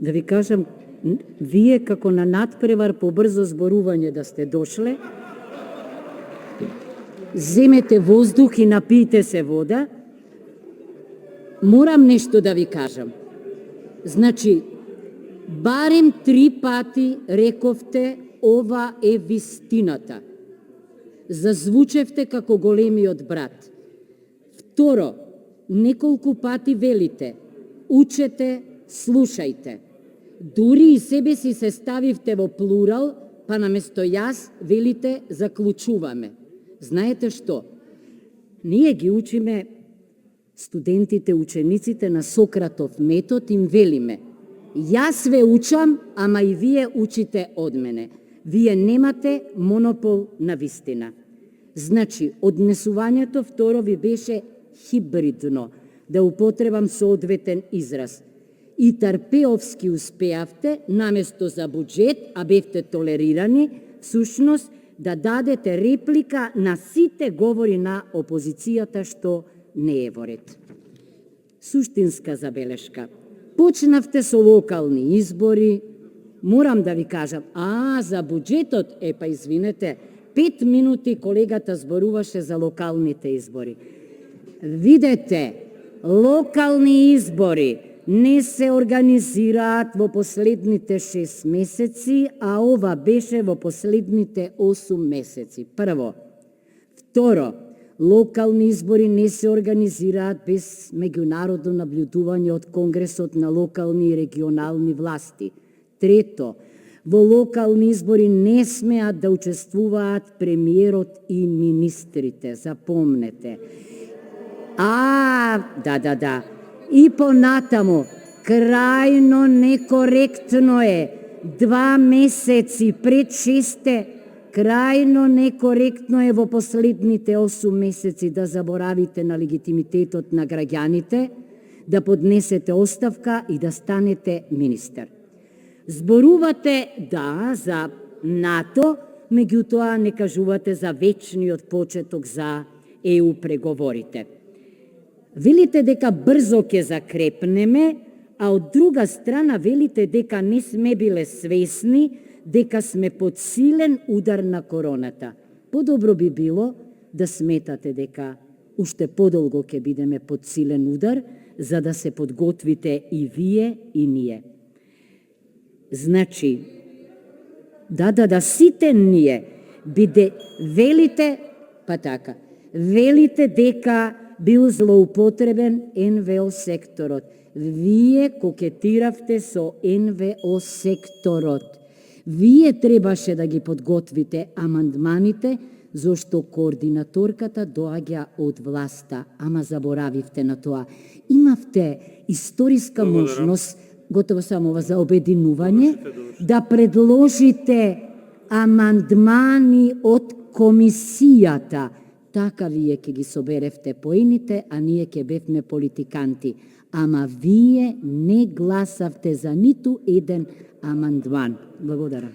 Да ви кажам, вие како на надпревар по брзо зборување да сте дошле, земете воздух и напијте се вода. Морам нешто да ви кажам. Значи, барем 3 пати рековте ова е вистината. Зазвучевте како големиот брат. Второ, неколку пати велите, учете, слушајте. Дури и себе си се ставивте во плурал, па наместо јас велите заклучуваме. Знаете што? Ние ги учиме студентите, учениците на Сократов метод, им велиме: јас ве учам, ама и вие учите од мене. Вие немате монопол на вистина. Значи, однесувањето второ ви беше хибридно, да употребам соодветен израз. И Тарпеовски успеавте, наместо за буџет, а бевте толерирани, всушност да дадете реплика на сите говори на опозицијата што не е во ред. Суштинска забелешка. Почнавте со локални избори. Морам да ви кажам, за буџетот, па извинете, 5 минути колегата зборуваше за локалните избори. Видете, локални избори не се организираат во последните 6 месеци, а ова беше во последните 8 месеци. Прво. Второ, локални избори не се организираат без меѓународно наблюдување од Конгресот на локални и регионални власти. Трето, во локални избори не смеат да учествуваат премиерот и министрите, запомнете. Да. И понатаму, крајно некоректно е 2 месеци пред 6, крајно некоректно е во последните 8 месеци да заборавите на легитимитетот на граѓаните, да поднесете оставка и да станете министер. Зборувате, за НАТО, меѓутоа не кажувате за вечниот почеток за ЕУ преговорите. Велите дека брзо ќе закрепнеме, а од друга страна велите дека не сме биле свесни дека сме под силен удар на короната. Подобро би било да сметате дека уште подолго ќе бидеме под силен удар, за да се подготвите и вие и ние. Значи, сите ние велите дека бил злоупотребен НВО секторот. Вие кокетиравте со НВО секторот. Вие требаше да ги подготвите амандманите, зашто координаторката доаѓа од власта, ама заборавивте на тоа. Имавте историска можност, готово само за обединување, да предложите амандмани од комисијата. Така вие ќе ги соберевте поените, а ние ќе бевме политиканти. Ама вие не гласавте за ниту еден амандман. Благодарам.